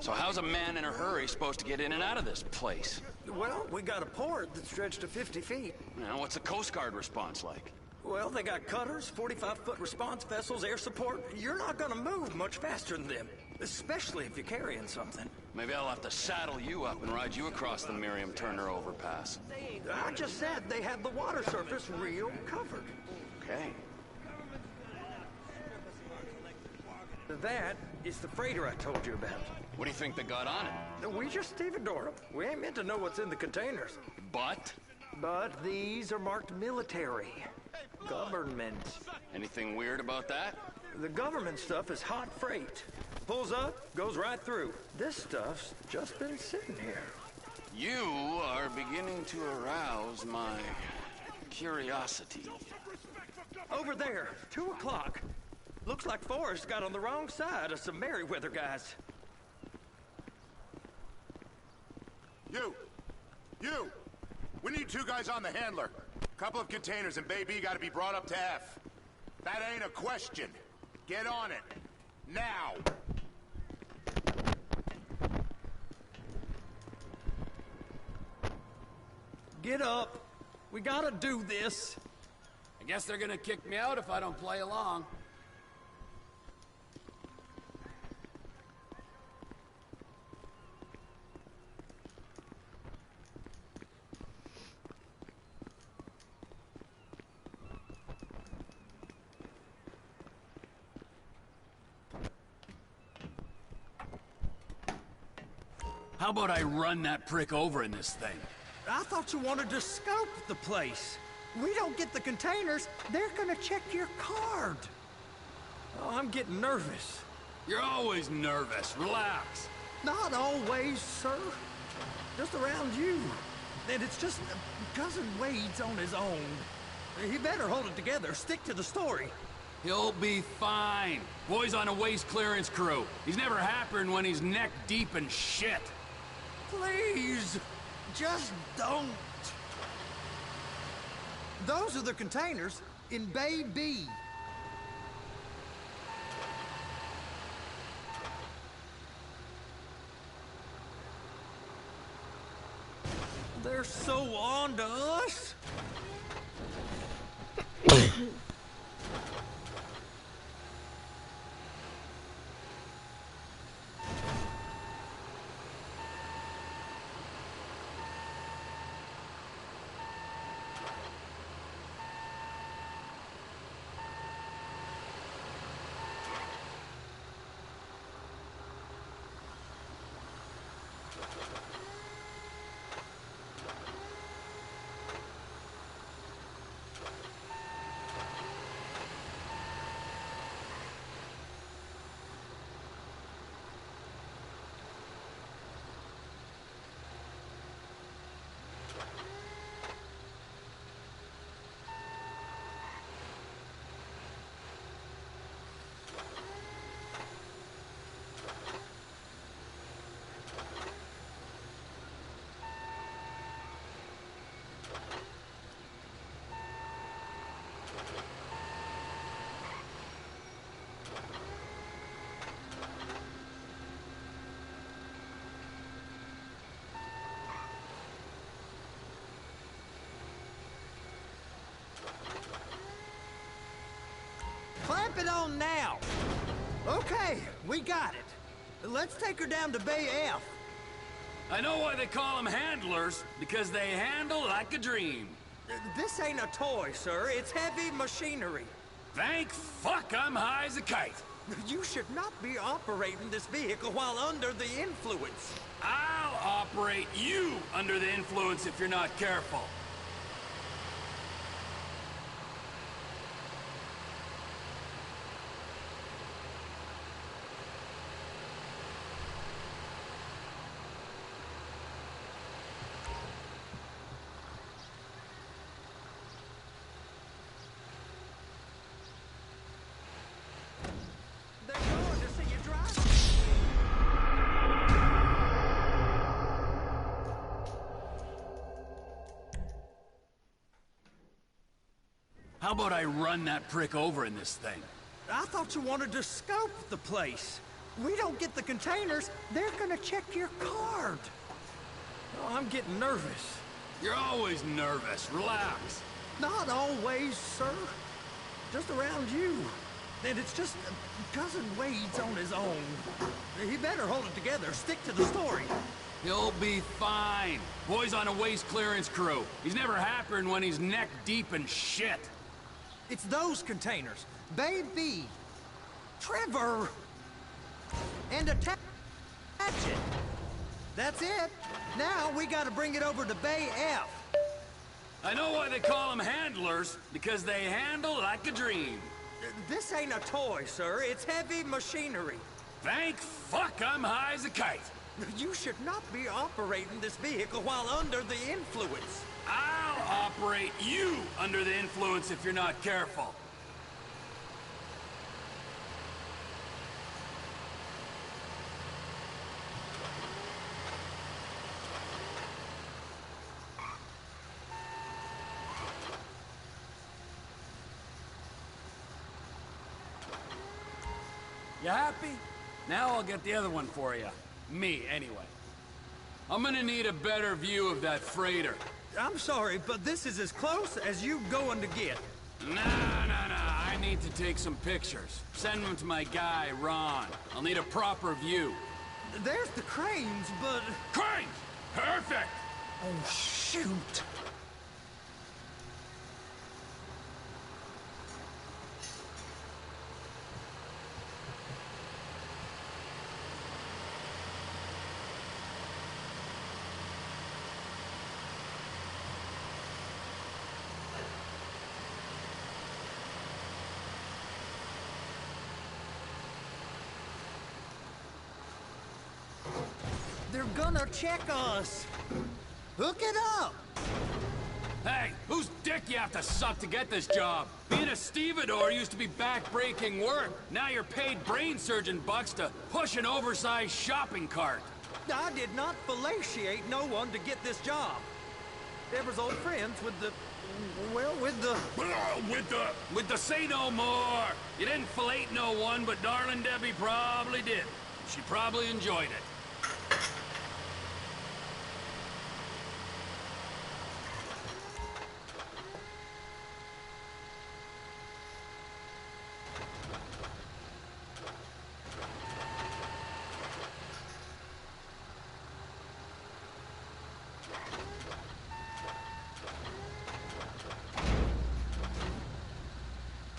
[SPEAKER 18] So how's a man in a hurry supposed to get in and out of this place?
[SPEAKER 16] Well, we got a port that's stretched to 50 feet.
[SPEAKER 18] Now, what's the Coast Guard response like?
[SPEAKER 16] Well, they got cutters, 45-foot response vessels, air support. You're not gonna move much faster than them, especially if you're carrying something.
[SPEAKER 18] Maybe I'll have to saddle you up and ride you across the Miriam Turner overpass.
[SPEAKER 16] I just said they had the water surface real covered.
[SPEAKER 18] Okay.
[SPEAKER 16] That is the freighter I told you about.
[SPEAKER 18] What do you think they got on it?
[SPEAKER 16] We just stevedore them. We ain't meant to know what's in the containers.
[SPEAKER 18] But?
[SPEAKER 16] But these are marked military. Government.
[SPEAKER 18] Anything weird about that?
[SPEAKER 16] The government stuff is hot freight. Pulls up, goes right through. This stuff's just been sitting here.
[SPEAKER 18] You are beginning to arouse my curiosity.
[SPEAKER 16] Over there, 2 o'clock. Looks like Forrest got on the wrong side of some Merryweather guys.
[SPEAKER 7] You! We need 2 guys on the handler. Couple of containers and Bay B gotta be brought up to F. That ain't a question. Get on it. Now!
[SPEAKER 16] Get up. We gotta do this.
[SPEAKER 3] I guess they're gonna kick me out if I don't play along. How about I run that prick over in this thing?
[SPEAKER 16] I thought you wanted to scope the place. We don't get the containers, they're gonna check your card. Oh, I'm getting nervous.
[SPEAKER 3] You're always nervous. Relax.
[SPEAKER 16] Not always, sir. Just around you. And it's just Cousin Wade's on his own. He better hold it together, stick to the story.
[SPEAKER 3] He'll be fine. Boy's on a waste clearance crew. He's never happier when he's neck deep in shit.
[SPEAKER 16] Please, just don't. Those are the containers in Bay B. They're so on to us. Clamp it on now. Okay, we got it. Let's take her down to Bay F.
[SPEAKER 3] I know why they call them handlers, because they handle like a dream.
[SPEAKER 16] This ain't a toy, sir. It's heavy machinery.
[SPEAKER 3] Thank fuck I'm high as a kite.
[SPEAKER 16] You should not be operating this vehicle while under the influence.
[SPEAKER 3] I'll operate you under the influence if you're not careful. How about I run that prick over in this thing?
[SPEAKER 16] I thought you wanted to scope the place. We don't get the containers, they're gonna check your card. Oh, I'm getting nervous.
[SPEAKER 3] You're always nervous. Relax.
[SPEAKER 16] Not always, sir. Just around you. And it's just Cousin Wade's on his own. He better hold it together, stick to the story.
[SPEAKER 3] He'll be fine. Boy's on a waste clearance crew. He's never happier when he's neck deep in shit.
[SPEAKER 16] It's those containers. Bay B. Trevor! and attach it. That's it. Now we gotta bring it over to Bay F.
[SPEAKER 3] I know why they call them handlers, because they handle like a dream.
[SPEAKER 16] This ain't a toy, sir. It's heavy machinery.
[SPEAKER 3] Thank fuck I'm high as a kite.
[SPEAKER 16] You should not be operating this vehicle while under the influence.
[SPEAKER 3] I'll operate you under the influence if you're not careful. You happy? Now I'll get the other one for you. Me, anyway. I'm gonna need a better view of that freighter.
[SPEAKER 16] I'm sorry, but this is as close as you going to get.
[SPEAKER 3] Nah. I need to take some pictures. Send them to my guy, Ron. I'll need a proper view.
[SPEAKER 16] There's the cranes, but...
[SPEAKER 3] Cranes! Perfect!
[SPEAKER 16] Oh, shoot! They're gonna check us. Hook it up.
[SPEAKER 3] Hey, whose dick you have to suck to get this job? Being a stevedore used to be back-breaking work. Now you're paid brain surgeon bucks to push an oversized shopping cart.
[SPEAKER 16] I did not fellatiate no one to get this job. Deborah's old friends with the... well, with the...
[SPEAKER 3] With the say no more. You didn't fillet no one, but darling Debbie probably did. She probably enjoyed it.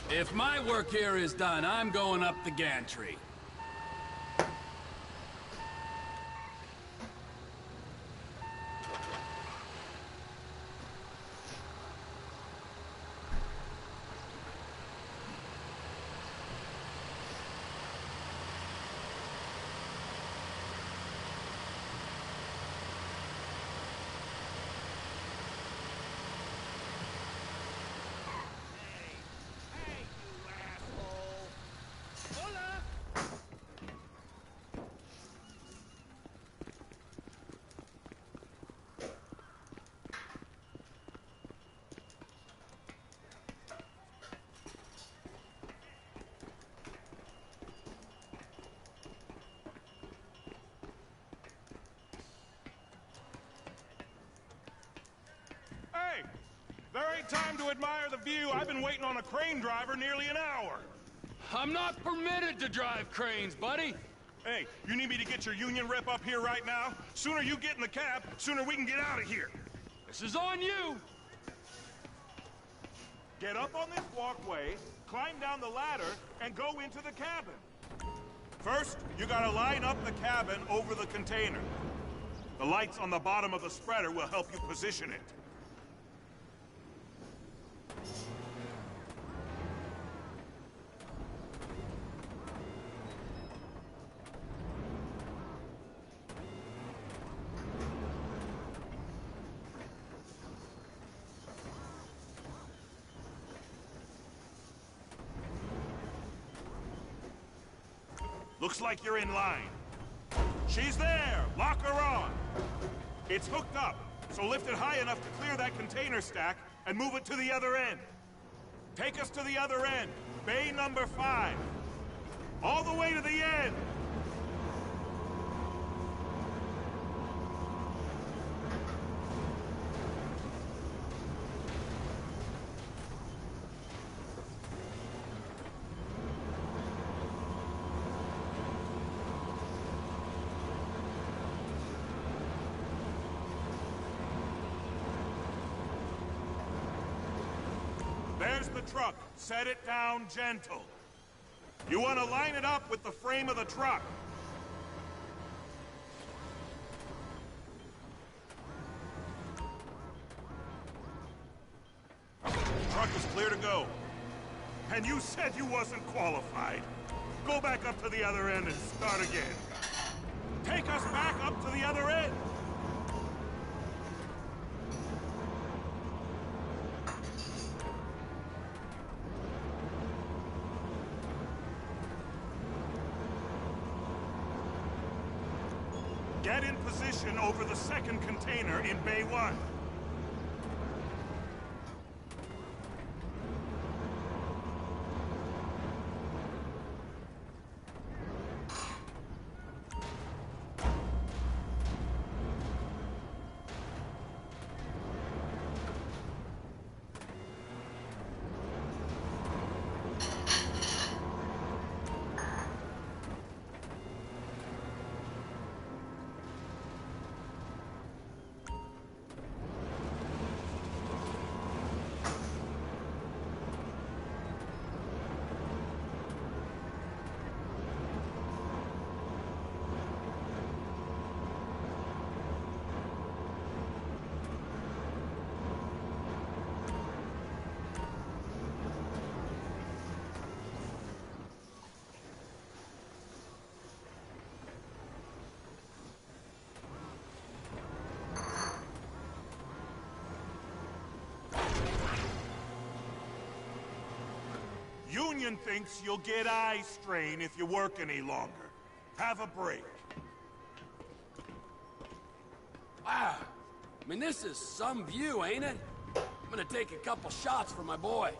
[SPEAKER 3] If my work here is done, I'm going up the gantry.
[SPEAKER 17] There ain't time to admire the view. I've been waiting on a crane driver nearly an hour.
[SPEAKER 3] I'm not permitted to drive cranes, buddy.
[SPEAKER 17] Hey, you need me to get your union rep up here right now? Sooner you get in the cab, sooner we can get out of here.
[SPEAKER 3] This is on you.
[SPEAKER 17] Get up on this walkway, climb down the ladder, and go into the cabin. First, you gotta line up the cabin over the container. The lights on the bottom of the spreader will help you position it. Looks like you're in line. She's there! Lock her on! It's hooked up, so lift it high enough to clear that container stack and move it to the other end. Take us to the other end, bay number 5. All the way to the end! There's the truck. Set it down gentle. You want to line it up with the frame of the truck. truck is clear to go. And you said you wasn't qualified. Go back up to the other end and start again. Take us back up to the other end! Get in position over the second container in Bay 1. Union thinks you'll get eye strain if you work any longer. Have a break.
[SPEAKER 3] Wow. I mean, this is some view, ain't it? I'm gonna take a couple shots for my boy.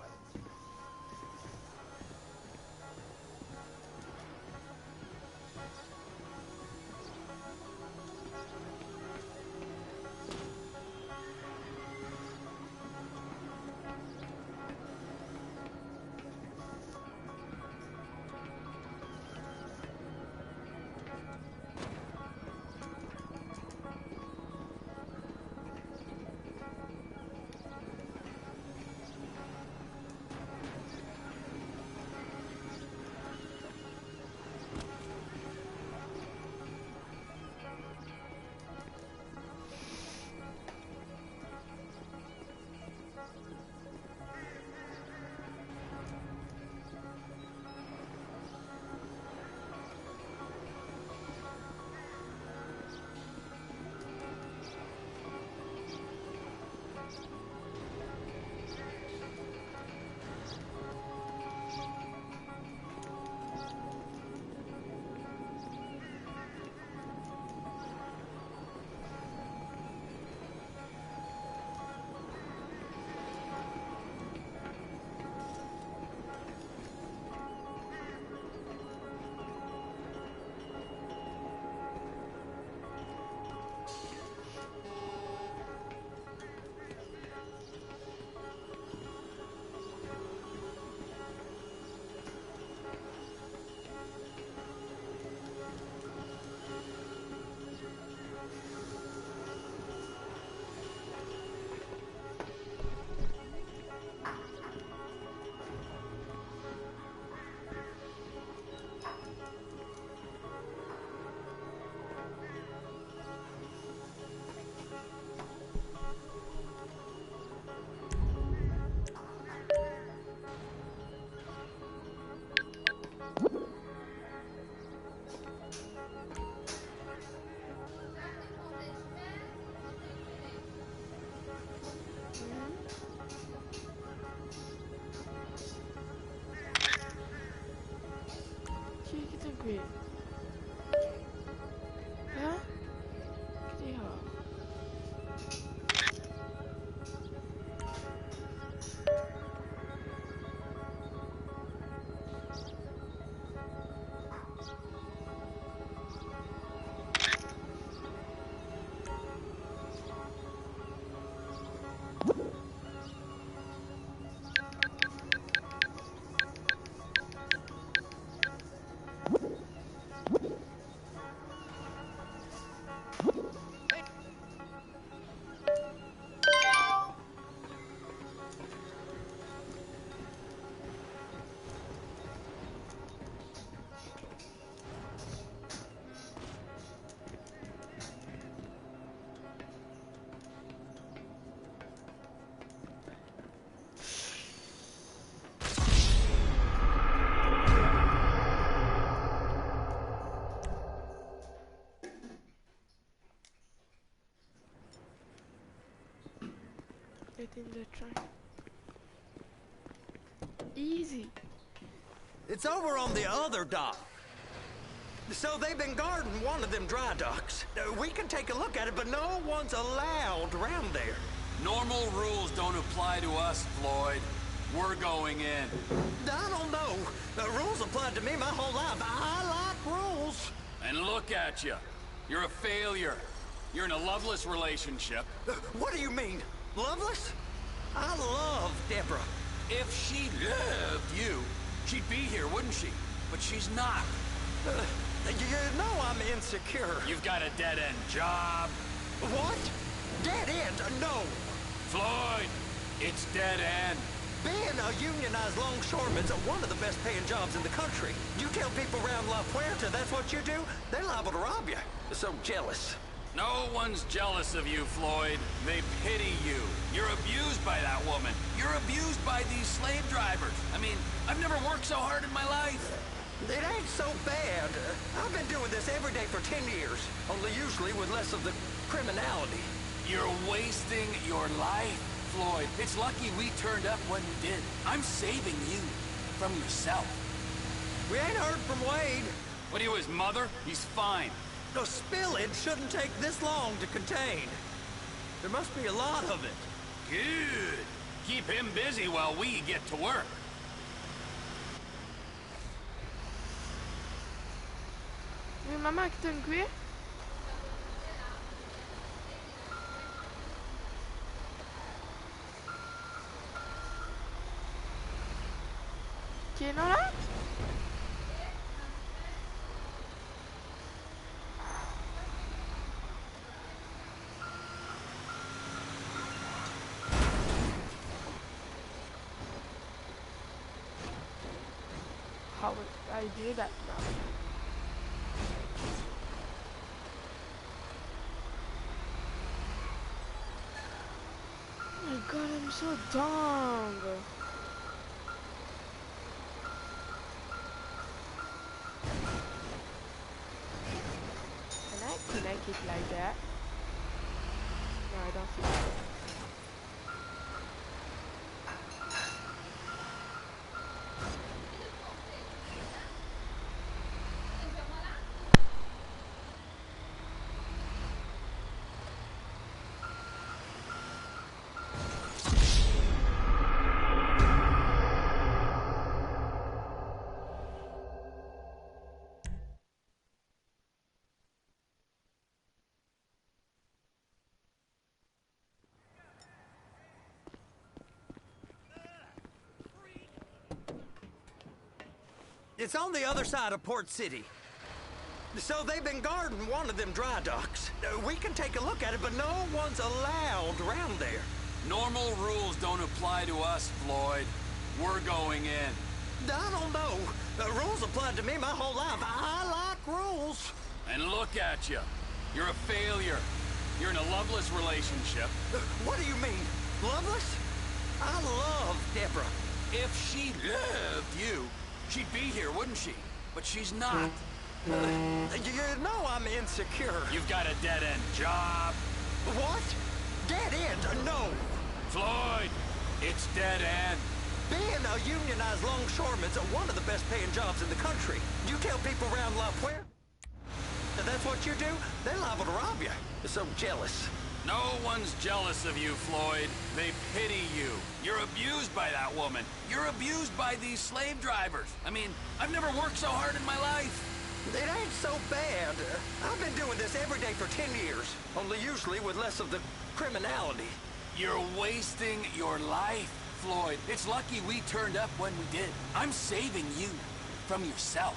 [SPEAKER 19] Get in the train. Easy.
[SPEAKER 16] It's over on the other dock. So they've been guarding one of them dry docks. We can take a look at it, but no one's allowed around there.
[SPEAKER 3] Normal rules don't apply to us, Floyd. We're going in.
[SPEAKER 16] I don't know. The rules applied to me my whole life. I like rules.
[SPEAKER 3] And look at you. You're a failure. You're in a loveless relationship.
[SPEAKER 16] What do you mean? Loveless? I love Deborah.
[SPEAKER 3] If she loved you, she'd be here, wouldn't she? But she's not.
[SPEAKER 16] You know I'm insecure.
[SPEAKER 3] You've got a dead-end job.
[SPEAKER 16] What? Dead end? No.
[SPEAKER 3] Floyd, it's dead end.
[SPEAKER 16] Being a unionized longshoreman's one of the best paying jobs in the country. You tell people around La Puerta that's what you do, they're liable to rob you. They're so jealous.
[SPEAKER 3] No one's jealous of you, Floyd. They pity you. You're abused by that woman. You're abused by these slave drivers. I mean, I've never worked so hard in my life.
[SPEAKER 16] It ain't so bad. I've been doing this every day for 10 years, only usually with less of the criminality.
[SPEAKER 3] You're wasting your life, Floyd. It's lucky we turned up when we did. I'm saving you from yourself.
[SPEAKER 16] We ain't heard from Wade.
[SPEAKER 3] What are you, his mother? He's fine.
[SPEAKER 16] The spillage shouldn't take this long to contain. There must be a lot of it.
[SPEAKER 3] Good. Keep him busy while we get to work.
[SPEAKER 19] Mi mamma këtën kuj? Kjeno da? How would I do that now? Oh my god, I'm so dumb. Can I connect it like that? No, I don't think so.
[SPEAKER 16] It's on the other side of Port City. So they've been guarding one of them dry docks. We can take a look at it, but no one's allowed around there.
[SPEAKER 3] Normal rules don't apply to us, Floyd. We're going in.
[SPEAKER 16] I don't know. The rules applied to me my whole life. I like rules.
[SPEAKER 3] And look at you. You're a failure. You're in a loveless relationship.
[SPEAKER 16] What do you mean? Loveless? I love Deborah.
[SPEAKER 3] If she loved you, she'd be here, wouldn't she? But she's not.
[SPEAKER 16] You know I'm insecure.
[SPEAKER 3] You've got a dead-end job.
[SPEAKER 16] What? Dead end? No.
[SPEAKER 3] Floyd, it's dead end.
[SPEAKER 16] Being a unionized longshoreman's one of the best paying jobs in the country. You tell people around La Puerta that's what you do, they're liable to rob you. They're so jealous.
[SPEAKER 3] No one's jealous of you, Floyd. They pity you. You're abused by that woman. You're abused by these slave drivers. I mean, I've never worked so hard in my life.
[SPEAKER 16] It ain't so bad. I've been doing this every day for 10 years, only usually with less of the criminality.
[SPEAKER 3] You're wasting your life, Floyd. It's lucky we turned up when we did. I'm saving you from yourself.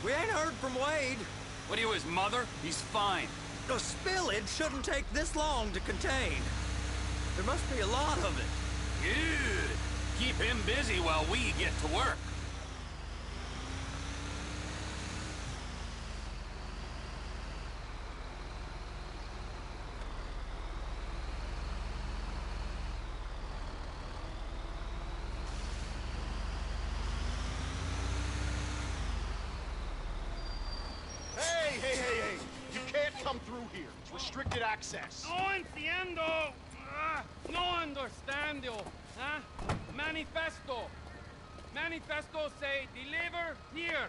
[SPEAKER 16] We ain't heard from Wade.
[SPEAKER 3] What are you, his mother? He's fine.
[SPEAKER 16] The spillage shouldn't take this long to contain. There must be a lot of it.
[SPEAKER 3] Good. Keep him busy while we get to work.
[SPEAKER 2] Hey! You can't come through here. It's restricted access.
[SPEAKER 17] No entiendo.
[SPEAKER 14] No understand you, huh? Manifesto. Manifesto say deliver here.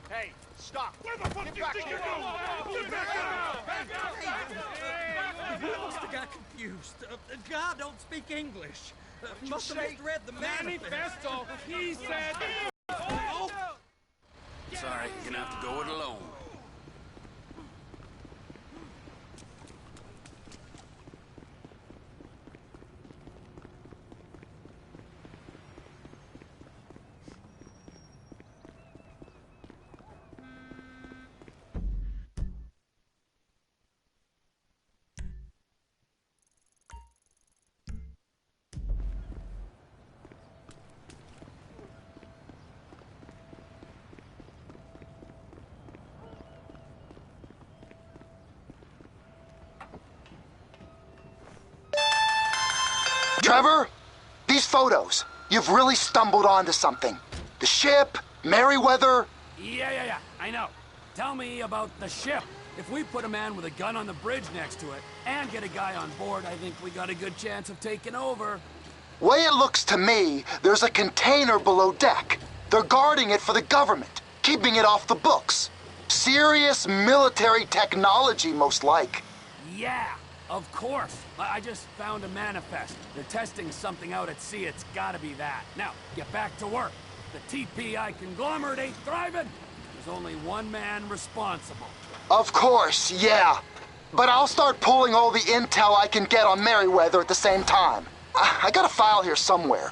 [SPEAKER 10] Hey, stop. Where the fuck do you think you're going?
[SPEAKER 16] We must have got confused. The guy don't speak English. Must have misread the
[SPEAKER 14] manifesto. He said...
[SPEAKER 3] Sorry, you're gonna have to go it alone.
[SPEAKER 20] Trevor, these photos, you've really stumbled onto something. The ship, Merryweather.
[SPEAKER 3] Yeah, I know. Tell me about the ship. If we put a man with a gun on the bridge next to it and get a guy on board, I think we got a good chance of taking over.
[SPEAKER 20] Way it looks to me, there's a container below deck. They're guarding it for the government, keeping it off the books. Serious military technology, most like.
[SPEAKER 3] Yeah, of course. I just found a manifest. They're testing something out at sea. It's gotta be that. Now, get back to work. The TPI conglomerate ain't thriving. There's only one man responsible.
[SPEAKER 20] Of course, yeah. But I'll start pulling all the intel I can get on Merryweather at the same time. I got a file here somewhere.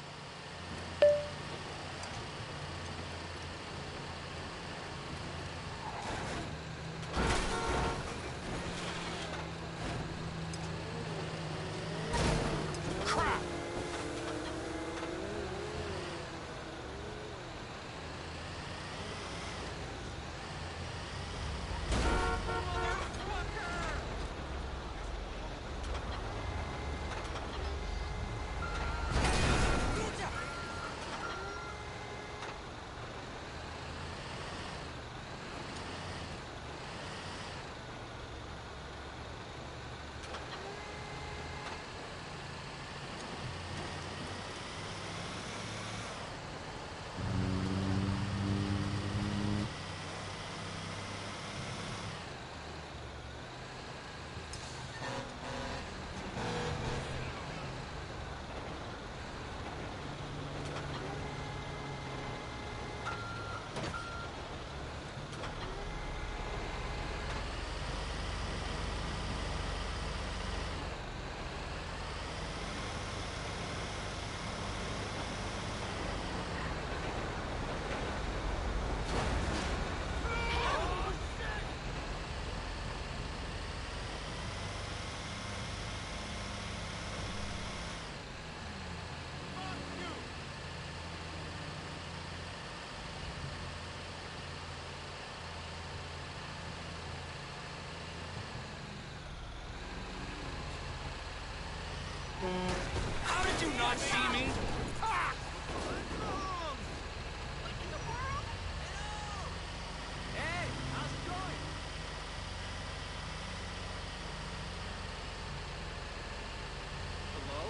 [SPEAKER 14] How did you not see me? Hey, how's it going? Hello?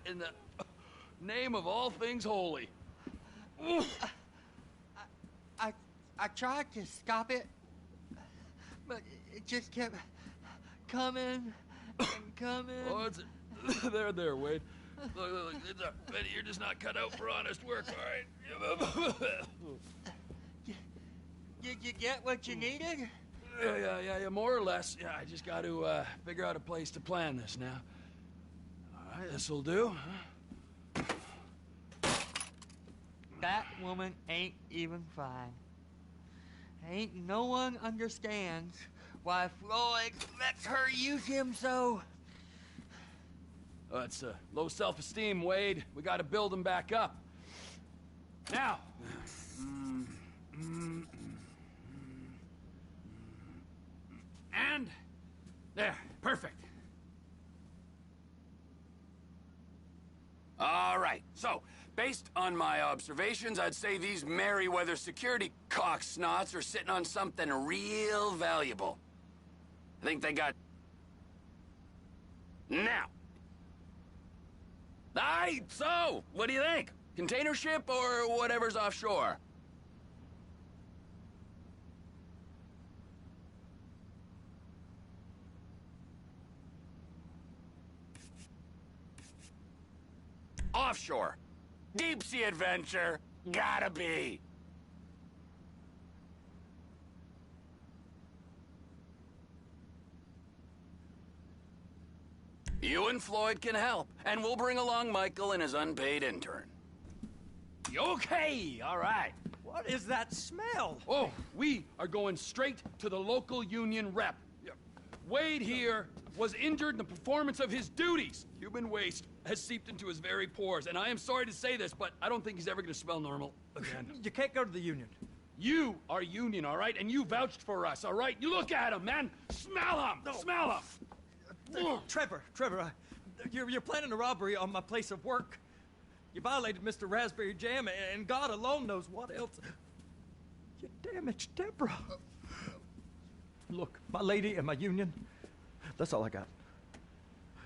[SPEAKER 3] in the name of all things holy?
[SPEAKER 15] I tried to stop it, but it just kept coming and coming.
[SPEAKER 3] Oh, it's there, Wade. Look, Betty, you're just not cut out for honest work, all right?
[SPEAKER 15] Did you get what you needed?
[SPEAKER 3] Yeah, more or less. Yeah, I just got to figure out a place to plan this now. All right, this'll do.
[SPEAKER 15] That woman ain't even fine. Ain't no one understands why Floyd lets her use him so.
[SPEAKER 3] Oh, it's low self-esteem, Wade. We got to build him back up. Now. And there, perfect. All right, so based on my observations, I'd say these Merryweather security cocksnots are sitting on something real valuable. I think they got... Now. Aye, so, what do you think? Container ship or whatever's offshore? Offshore. Deep sea adventure. Gotta be. You and Floyd can help, and we'll bring along Michael and his unpaid intern. Okay, all right.
[SPEAKER 16] What is that smell?
[SPEAKER 3] Oh, we are going straight to the local union rep. Wade here was injured in the performance of his duties. Human waste has seeped into his very pores, and I am sorry to say this, but I don't think he's ever going to smell normal again.
[SPEAKER 16] You can't go to the union.
[SPEAKER 3] You are union, all right? And you vouched for us, all right? You look at him, man. Smell him. No. Smell him.
[SPEAKER 16] Trevor, you're planning a robbery on my place of work. You violated Mr. Raspberry Jam, and God alone knows what else. You damaged Deborah. Look, my lady and my union, that's all I got.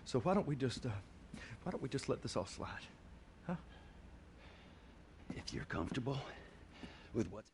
[SPEAKER 16] So why don't we just let this all slide, huh?
[SPEAKER 3] If you're comfortable with what's...